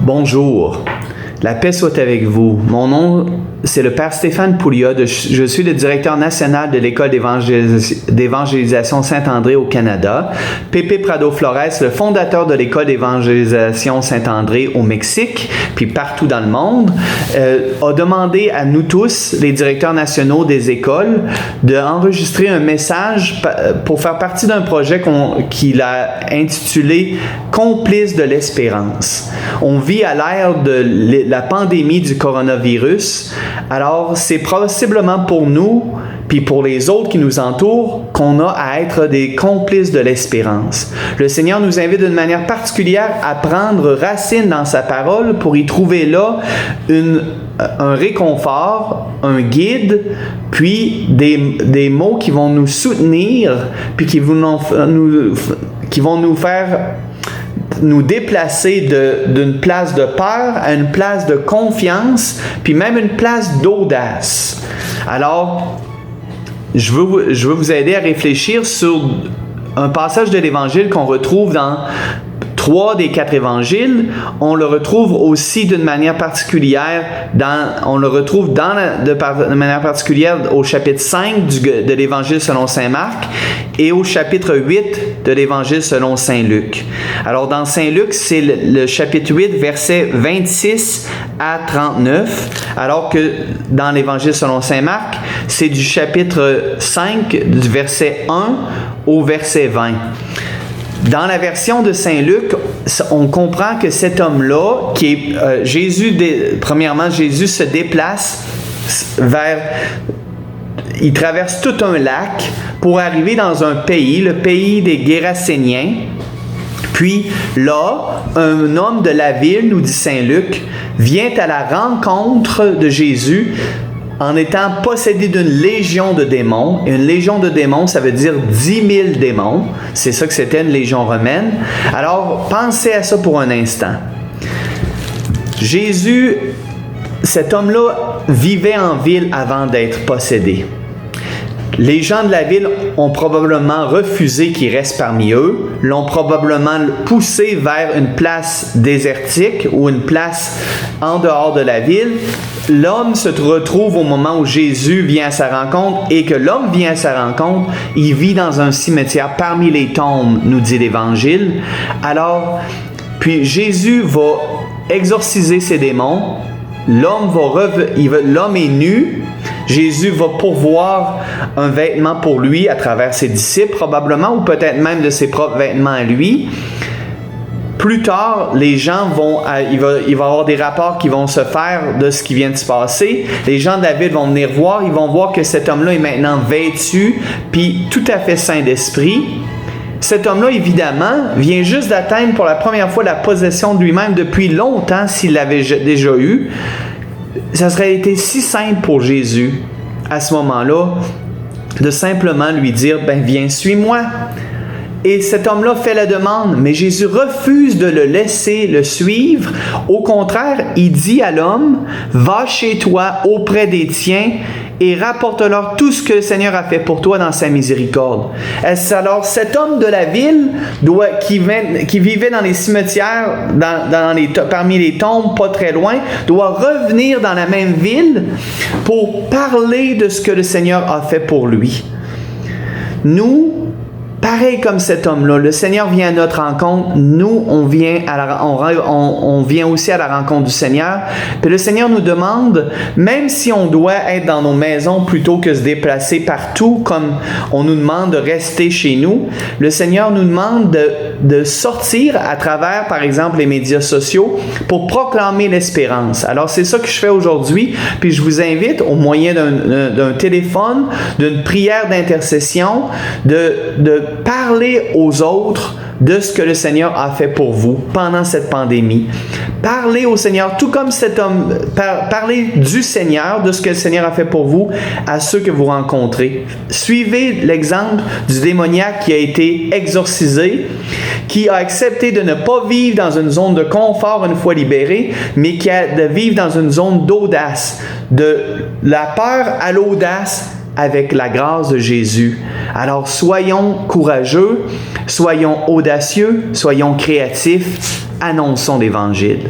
Bonjour, la paix soit avec vous. Mon nom, c'est le Père Stéphane Pouliot. Je suis le directeur national de l'École d'évangélisation Saint-André au Canada. Pepe Prado-Flores, le fondateur de l'École d'évangélisation Saint-André au Mexique, puis partout dans le monde, a demandé à nous tous, les directeurs nationaux des écoles, d'enregistrer un message pour faire partie d'un projet qu'il a intitulé « Complices de l'espérance ». On vit à l'ère de la pandémie du coronavirus. Alors, c'est possiblement pour nous, puis pour les autres qui nous entourent, qu'on a à être des complices de l'espérance. Le Seigneur nous invite d'une manière particulière à prendre racine dans sa parole pour y trouver là un réconfort, un guide, puis des mots qui vont nous soutenir, puis qui vont nous faire nous déplacer d'une place de peur à une place de confiance, puis même une place d'audace. Alors, je veux vous aider à réfléchir sur un passage de l'Évangile qu'on retrouve dans 3 des 4 évangiles. On le retrouve aussi d'une manière particulière de manière particulière au chapitre 5 de l'Évangile selon saint Marc et au chapitre 8 de l'Évangile selon saint Luc. Alors dans saint Luc, c'est le chapitre 8, versets 26 à 39, alors que dans l'Évangile selon saint Marc, c'est du chapitre 5, du verset 1 au verset 20. Dans la version de saint Luc, on comprend que cet homme-là, qui est Jésus se déplace il traverse tout un lac pour arriver dans un pays, le pays des Géraséniens. Puis là, un homme de la ville, nous dit saint Luc, vient à la rencontre de Jésus en étant possédé d'une légion de démons. Et une légion de démons, ça veut dire 10 000 démons. C'est ça que c'était une légion romaine. Alors, pensez à ça pour un instant. Jésus, cet homme-là, vivait en ville avant d'être possédé. Les gens de la ville ont probablement refusé qu'il reste parmi eux, l'ont probablement poussé vers une place désertique ou une place en dehors de la ville. L'homme se retrouve au moment où Jésus vient à sa rencontre, et que l'homme vient à sa rencontre, il vit dans un cimetière parmi les tombes, nous dit l'Évangile. Alors, puis Jésus va exorciser ses démons, l'homme est nu. Jésus va pourvoir un vêtement pour lui à travers ses disciples, probablement, ou peut-être même de ses propres vêtements à lui. Plus tard, les gens il va y avoir des rapports qui vont se faire de ce qui vient de se passer. Les gens de la ville vont venir voir, ils vont voir que cet homme-là est maintenant vêtu, puis tout à fait saint d'esprit. Cet homme-là, évidemment, vient juste d'atteindre pour la première fois la possession de lui-même depuis longtemps, s'il l'avait déjà eu. Ça serait été si simple pour Jésus, à ce moment-là, de simplement lui dire, « viens, suis-moi ». Et cet homme-là fait la demande, mais Jésus refuse de le laisser le suivre. Au contraire, il dit à l'homme, « Va chez toi auprès des tiens et rapporte-leur tout ce que le Seigneur a fait pour toi dans sa miséricorde. » Alors, cet homme de la ville qui vivait dans les cimetières, parmi les tombes, pas très loin, doit revenir dans la même ville pour parler de ce que le Seigneur a fait pour lui. Nous, pareil comme cet homme-là, le Seigneur vient à notre rencontre, nous, on vient aussi à la rencontre du Seigneur. Puis le Seigneur nous demande, même si on doit être dans nos maisons plutôt que se déplacer partout, comme on nous demande de rester chez nous, le Seigneur nous demande de sortir à travers, par exemple, les médias sociaux pour proclamer l'espérance. Alors, c'est ça que je fais aujourd'hui, puis je vous invite, au moyen d'un téléphone, d'une prière d'intercession, de parler aux autres de ce que le Seigneur a fait pour vous pendant cette pandémie. Parlez au Seigneur, tout comme cet homme, parlez du Seigneur, de ce que le Seigneur a fait pour vous à ceux que vous rencontrez. Suivez l'exemple du démoniaque qui a été exorcisé, qui a accepté de ne pas vivre dans une zone de confort une fois libéré, mais de vivre dans une zone d'audace, de la peur à l'audace, avec la grâce de Jésus. Alors soyons courageux, soyons audacieux, soyons créatifs, annonçons l'Évangile.